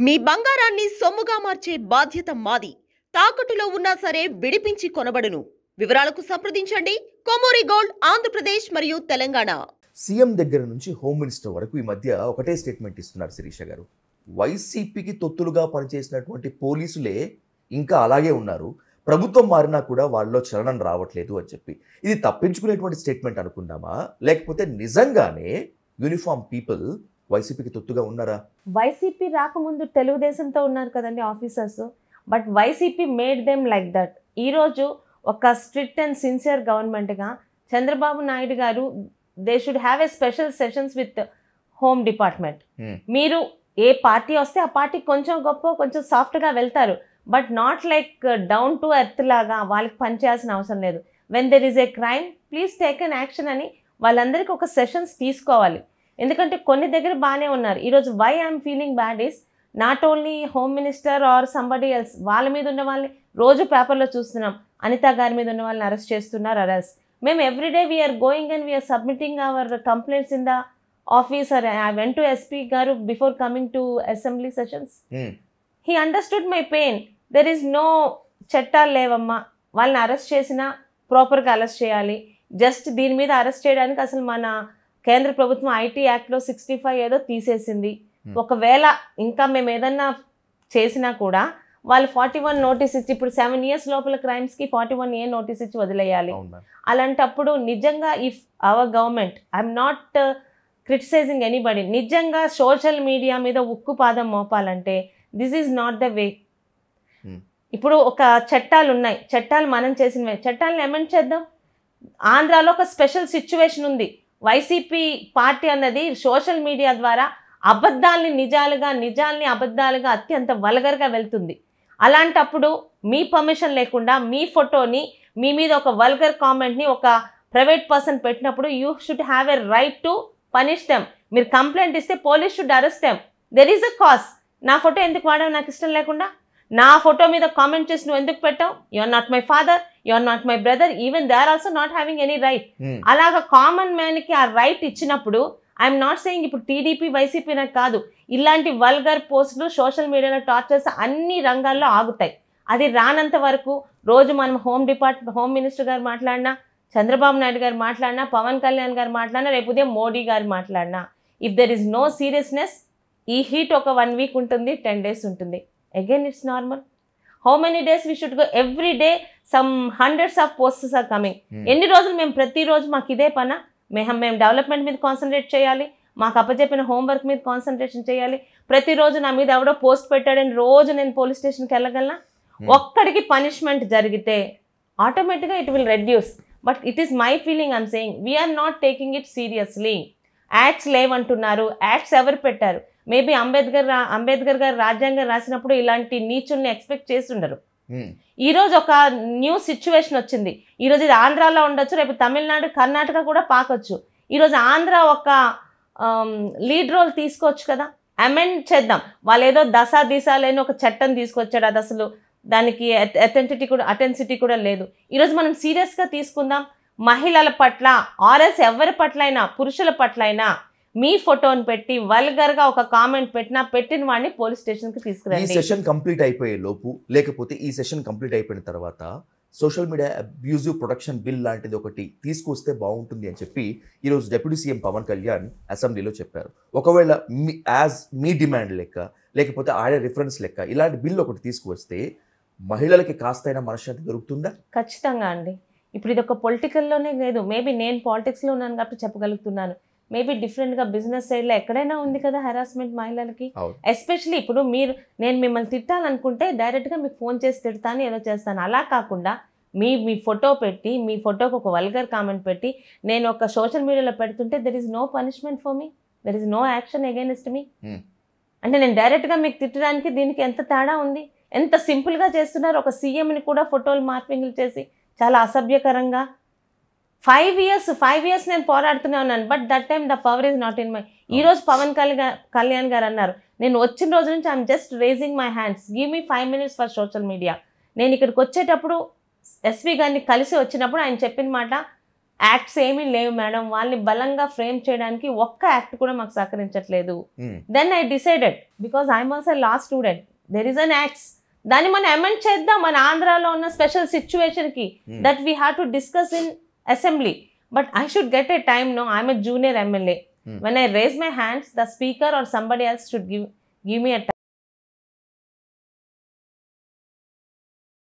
మీ బంగారాన్ని సొమ్ముగా మార్చే బాధ్యత మాది. తాకట్టులో ఉన్నా సరే విడిపించి కొనబడును. వివరాలకు సంప్రదించండి కొమూరి గోల్డ్, ఆంధ్రప్రదేశ్ మరియు తెలంగాణ. సీఎం దగ్గర నుంచి హోమ్ మినిస్టర్ వరకు ఈ మధ్య ఒకటే స్టేట్మెంట్ ఇస్తున్నారు శిరీష గారు. వైసీపీకి తొత్తులుగా పనిచేసినటువంటి పోలీసులే ఇంకా అలాగే ఉన్నారు, ప్రభుత్వం మారినా కూడా వాళ్ళలో చలనం రావట్లేదు అని చెప్పి. ఇది తప్పించుకునేటువంటి స్టేట్మెంట్ అనుకుందామా, లేకపోతే నిజంగానే యూనిఫామ్ పీపుల్ వైసీపీకి తొత్తుగా ఉన్నారా? వైసీపీ రాకముందు తెలుగుదేశంతో ఉన్నారు కదండి officers, but YCP made them like that. ఈరోజు ఒక స్ట్రిక్ట్ అండ్ సిన్సియర్ గవర్నమెంట్గా చంద్రబాబు నాయుడు గారు they should have a special sessions with home department. మీరు ఏ పార్టీ వస్తే ఆ పార్టీ కొంచెం గొప్ప కొంచెం సాఫ్ట్గా వెళ్తారు, but not like down to earth లాగా వాళ్ళకి పనిచేయాల్సిన అవసరం లేదు. When there is a crime please take an action అని వాళ్ళందరికీ ఒక సెషన్స్ తీసుకోవాలి. ఎందుకంటే కొన్ని దగ్గర బాగానే ఉన్నారు. ఈరోజు why I'm feeling bad is not only home minister or somebody else, వాళ్ళ మీద ఉన్న వాళ్ళని రోజు పేపర్లో చూస్తున్నాం. అనిత గారి మీద ఉన్న వాళ్ళని అరెస్ట్ చేస్తున్నారు. మేము everyday we're going and we're submitting our complaints in the office. I went to SP గారు before coming to assembly sessions. He understood my pain. There is no చట్టాలు లేవమ్మా, వాళ్ళని అరెస్ట్ చేసినా ప్రాపర్గా అరెస్ట్ చేయాలి. జస్ట్ దీని మీద అరెస్ట్ చేయడానికి అసలు మన కేంద్ర ప్రభుత్వం ఐటీ యాక్ట్లో 65 ఏదో తీసేసింది. ఒకవేళ ఇంకా మేము ఏదన్నా చేసినా కూడా వాళ్ళు 41 నోటీస్ ఇచ్చి, ఇప్పుడు 7 years లోపల క్రైమ్స్కి 41A నోటీస్ ఇచ్చి వదిలేయాలి. అలాంటప్పుడు నిజంగా if our government, I'm not criticising anybody, నిజంగా సోషల్ మీడియా మీద ఉక్కు పాదం మోపాలంటే this is not the way. ఇప్పుడు ఒక చట్టాలు ఉన్నాయి, చట్టాలు మనం చేసినవే, చట్టాలను అమెండ్ చేద్దాం. ఆంధ్రాలో ఒక స్పెషల్ సిచ్యువేషన్ ఉంది. వైసీపీ పార్టీ అన్నది సోషల్ మీడియా ద్వారా అబద్ధాలని నిజాలుగా, నిజాల్ని అబద్ధాలుగా అత్యంత వల్గర్గా వెళ్తుంది. అలాంటప్పుడు మీ పర్మిషన్ లేకుండా మీ ఫోటోని, మీ మీద ఒక వల్గర్ కామెంట్ని ఒక ప్రైవేట్ పర్సన్ పెట్టినప్పుడు you should have a right to punish them. మీరు కంప్లైంట్ ఇస్తే police should arrest them. There is a cause. నా ఫోటో ఎందుకు వాడావు నాకు ఇష్టం లేకుండా? నా ఫోటో మీద కామెంట్ చేసి నువ్వు ఎందుకు పెట్టావు? You are not my father, you are not my brother, even they are also not having any right. అలాగా కామన్ మ్యాన్కి ఆ రైట్ ఇచ్చినప్పుడు ఐఎమ్ నాట్ సేయింగ్ ఇప్పుడు టీడీపీ వైసీపీ నాకు కాదు, ఇలాంటి వల్గర్ పోస్టులు సోషల్ మీడియాలో టార్చర్స్ అన్ని రంగాల్లో ఆగుతాయి. అది రానంత వరకు రోజు మనం హోమ్ మినిస్టర్ గారు మాట్లాడినా, చంద్రబాబు నాయుడు గారు మాట్లాడినా, పవన్ కళ్యాణ్ గారు మాట్లాడినా, రేపు ఉదయం మోడీ గారు మాట్లాడినా, if there is no seriousness, ఈ హీట్ ఒక 1 week ఉంటుంది, 10 days ఉంటుంది. Again it's normal. How many days we should go? Every day some hundreds of posts are coming. ఎన్ని రోజులు మేము ప్రతిరోజు మాకు ఇదే పనా? మేము డెవలప్మెంట్ మీద కాన్సన్ట్రేట్ చేయాలి, మాకు అప్పచెప్పిన హోంవర్క్ మీద కాన్సన్ట్రేషన్ చేయాలి. ప్రతిరోజు నా మీద ఎవడో పోస్ట్ పెట్టాడని రోజు నేను పోలీస్ స్టేషన్కి వెళ్ళగలనా? ఒక్కడికి పనిష్మెంట్ జరిగితే ఆటోమేటిక్గా it will reduce. But it is my feeling, I'm saying we are not taking it seriously. Acts లేవంటున్నారు. యాక్ట్స్ ఎవరు పెట్టారు? మేబీ అంబేద్కర్ గారు రాజ్యాంగం రాసినప్పుడు ఇలాంటి నీచుల్ని ఎక్స్పెక్ట్ చేసి ఉండరు. ఈరోజు ఒక న్యూ సిచ్యువేషన్ వచ్చింది. ఈరోజు ఇది ఆంధ్రాలో ఉండొచ్చు, రేపు తమిళనాడు, కర్ణాటక కూడా పాకొచ్చు. ఈరోజు ఆంధ్ర ఒక లీడ్ రోల్ తీసుకోవచ్చు కదా, అమెండ్ చేద్దాం. వాళ్ళు ఏదో దిశ లేని ఒక చట్టం తీసుకొచ్చాడు, అది అసలు దానికి అథెంటిసిటీ కూడా లేదు. ఈరోజు మనం సీరియస్గా తీసుకుందాం. మహిళల పట్ల ఆర్ఎస్ ఎవరి పట్ల అయినా, పురుషుల పట్ల అయినా మీ ఫోటోని పెట్టి వల్గర్గా ఒక కామెంట్ పెట్టిన వాడిని పోలీస్ స్టేషన్కి తీసుకురండి. ఈ సెషన్ కంప్లీట్ అయిపోయే లోపు, లేకపోతే ఈ సెషన్ కంప్లీట్ అయిపోయిన తర్వాత social media abusive protection bill లాంటిది ఒకటి తీసుకొస్తే బాగుంటుంది అని చెప్పి ఈరోజు డిప్యూటీ సీఎం పవన్ కళ్యాణ్ అసెంబ్లీలో చెప్పారు. ఒకవేళ మీ డిమాండ్ లెక్క, లేకపోతే ఆయన రిఫరెన్స్ లెక్క ఇలాంటి బిల్ ఒకటి తీసుకువస్తే మహిళలకి కాస్తైనా మనశ్శాంతి దొరుకుతుందా? ఖచ్చితంగా అండి. ఇప్పుడు ఇది ఒక పొలిటికల్లోనే లేదు, మేబీ నేను పాలిటిక్స్లో ఉన్నాను కాబట్టి చెప్పగలుగుతున్నాను. మేబీ డిఫరెంట్గా బిజినెస్ సైడ్లో ఎక్కడైనా ఉంది కదా హెరాస్మెంట్ మహిళలకి. ఎస్పెషలీ ఇప్పుడు నేను మిమ్మల్ని తిట్టాలనుకుంటే డైరెక్ట్గా మీకు ఫోన్ చేసి తిడతాను, ఏదో చేస్తాను. అలా కాకుండా మీ ఫోటో పెట్టి, మీ ఫోటోకి ఒక వల్గర్ కామెంట్ పెట్టి నేను ఒక సోషల్ మీడియాలో పెడుతుంటే there is no punishment for me, there is no action against me. అంటే నేను డైరెక్ట్గా మీకు తిట్టడానికి దీనికి ఎంత తేడా ఉంది? ఎంత సింపుల్గా చేస్తున్నారు. ఒక సీఎంని కూడా ఫోటోలు మార్పింగ్లు చేసి చాలా అసభ్యకరంగా. 5 years నేను పోరాడుతూనే ఉన్నాను, but that time the power is not in my. ఈరోజు పవన్ కళ్యాణ్ గారు అన్నారు, నేను వచ్చిన రోజు నుంచి I'm just raising my hands, give me 5 minutes for social media. నేను ఇక్కడికి వచ్చేటప్పుడు ఎస్పీ గారిని కలిసి వచ్చినప్పుడు ఆయన చెప్పిన మాట, యాక్ట్స్ ఏమీ లేవు మేడం, వాళ్ళని బలంగా ఫ్రేమ్ చేయడానికి ఒక్క యాక్ట్ కూడా మాకు సహకరించట్లేదు. Then I decided, because I'm also law student, there is an acts, దాన్ని మనం అమెండ్ చేద్దాం మన ఆంధ్రాలో ఉన్న స్పెషల్ సిచ్యువేషన్కి, that we have to discuss in assembly. But I should get a time, no, I'm a junior MLA. When I raise my hands, the speaker or somebody else should give me a time.